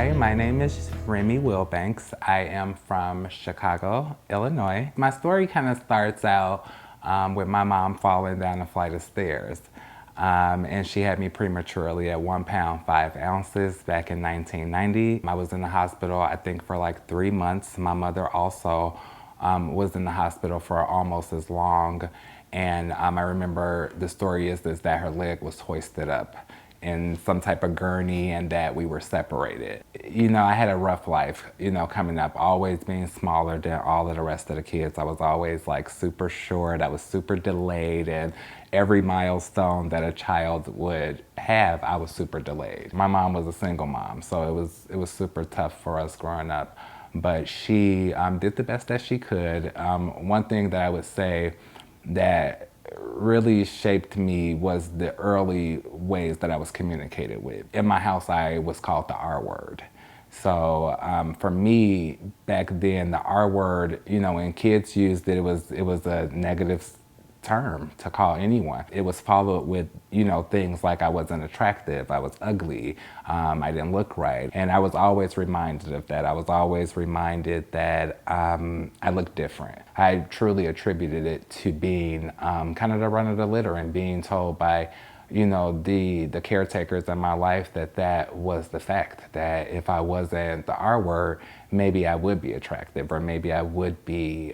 Hi, my name is Remy Wilbanks. I am from Chicago, Illinois. My story kind of starts out with my mom falling down a flight of stairs. And she had me prematurely at 1 pound, 5 ounces back in 1990. I was in the hospital, I think, for like 3 months. My mother also was in the hospital for almost as long. And I remember the story is that her leg was hoisted up in some type of gurney and that we were separated. You know, I had a rough life, you know, coming up, always being smaller than all of the rest of the kids. I was always like super short, I was super delayed, and every milestone that a child would have, I was super delayed. My mom was a single mom, so it was super tough for us growing up. But she did the best that she could. One thing that I would say that really shaped me was the early ways that I was communicated with. In my house, I was called the R word. So for me, back then, the R word, you know, when kids used it, it was a negative term to call anyone. It was followed with, you know, things like I wasn't attractive, I was ugly, I didn't look right. And I was always reminded of that. I was always reminded that I looked different. I truly attributed it to being kind of the run of the litter and being told by, you know, the caretakers in my life that was the fact, that if I wasn't the R word, maybe I would be attractive or maybe I would be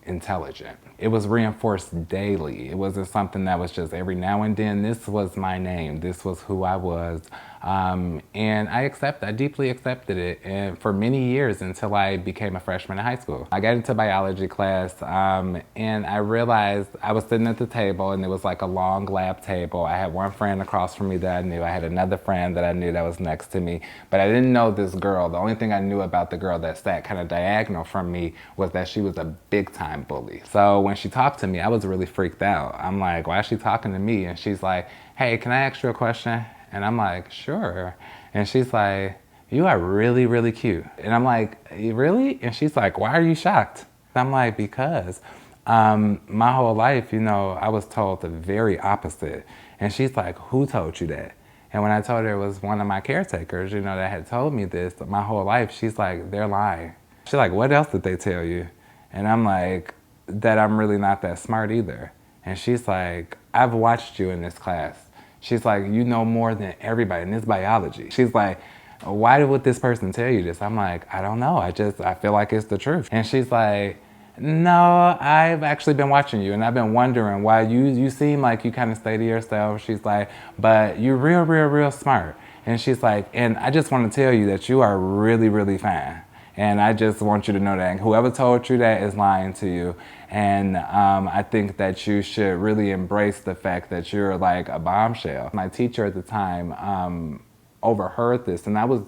intelligent. It was reinforced daily. It wasn't something that was just every now and then. This was my name. This was who I was. And I deeply accepted it, and for many years until I became a freshman in high school. I got into biology class, and I realized I was sitting at the table, and it was like a long lab table. I had one friend across from me that I knew. I had another friend that I knew that was next to me, but I didn't know this girl. The only thing I knew about the girl that sat kind of diagonal from me was that she was a big time bully. So when she talked to me, I was really freaked out. I'm like, why is she talking to me? And she's like, hey, can I ask you a question? And I'm like, sure. And she's like, you are really, really cute. And I'm like, really? And she's like, why are you shocked? I'm like, because my whole life, you know, I was told the very opposite. And she's like, who told you that? And when I told her it was one of my caretakers, you know, that had told me this my whole life, she's like, they're lying. She's like, what else did they tell you? And I'm like, that I'm really not that smart either. And she's like, I've watched you in this class. She's like, you know more than everybody, and it's biology. She's like, why would this person tell you this? I'm like, I don't know, I feel like it's the truth. And she's like, no, I've actually been watching you, and I've been wondering why you seem like you kind of stay to yourself. She's like, but you're real, real, real smart. And she's like, and I just want to tell you that you are really, really fine. And I just want you to know that. And whoever told you that is lying to you. And I think that you should really embrace the fact that you're like a bombshell. My teacher at the time overheard this, and I was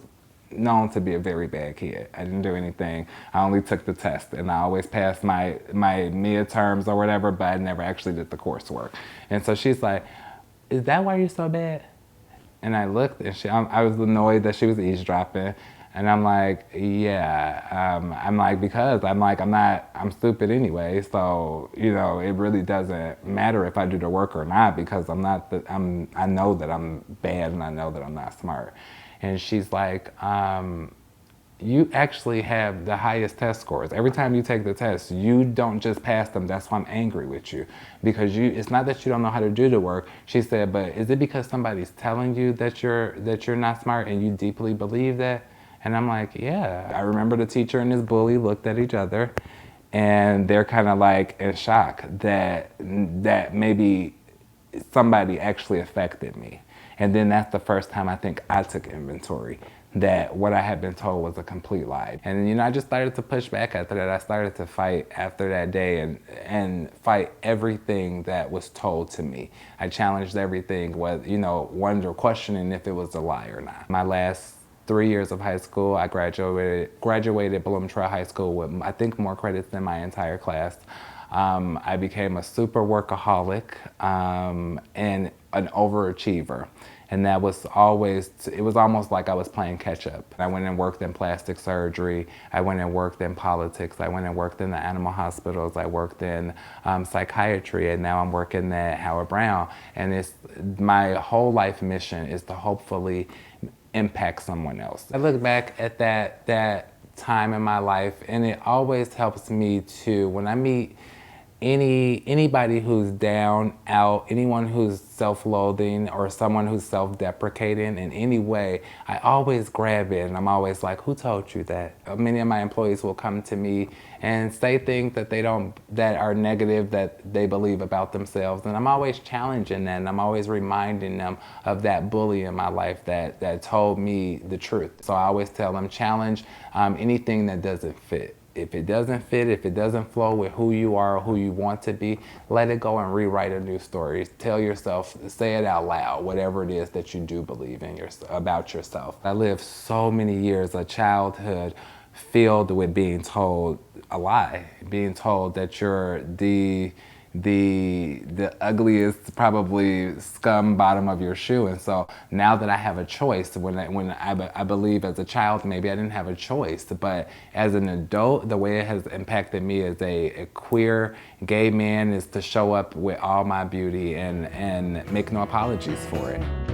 known to be a very bad kid. I didn't do anything. I only took the test, and I always passed my midterms or whatever, but I never actually did the coursework. And so she's like, is that why you're so bad? And I looked, and I was annoyed that she was eavesdropping. And I'm like, yeah. I'm like, because I'm stupid anyway. So, you know, it really doesn't matter if I do the work or not, because I know that I'm bad, and I know that I'm not smart. And she's like, you actually have the highest test scores. Every time you take the test, you don't just pass them. That's why I'm angry with you, because it's not that you don't know how to do the work. She said, but is it because somebody's telling you that you're not smart and you deeply believe that? And I'm like, yeah. I remember the teacher and this bully looked at each other, and they're kind of like in shock that maybe somebody actually affected me. And then that's the first time I think I took inventory that what I had been told was a complete lie. And, you know, I just started to push back after that. I started to fight after that day and fight everything that was told to me. I challenged everything, you know, questioning if it was a lie or not. My last 3 years of high school, I graduated Bloom Trail High School with, I think, more credits than my entire class. I became a super workaholic and an overachiever. And that was it was almost like I was playing catch up. I went and worked in plastic surgery. I went and worked in politics. I went and worked in the animal hospitals. I worked in psychiatry, and now I'm working at Howard Brown. And my whole life mission is to hopefully impact someone else. I look back at that time in my life, and it always helps me to, when I meet anybody who's down, out, anyone who's self-loathing or someone who's self-deprecating in any way, I always grab it and I'm always like, who told you that? Many of my employees will come to me and say things that are negative, that they believe about themselves, and I'm always challenging that, and I'm always reminding them of that bully in my life that told me the truth. So I always tell them, challenge anything that doesn't fit. If it doesn't fit, if it doesn't flow with who you are or who you want to be, let it go and rewrite a new story. Tell yourself, say it out loud, whatever it is that you do believe in about yourself. I lived so many years of childhood filled with being told a lie, being told that you're the ugliest, probably scum bottom of your shoe. And so now that I have a choice, when I believe as a child maybe I didn't have a choice, but as an adult, the way it has impacted me as a queer gay man is to show up with all my beauty and make no apologies for it.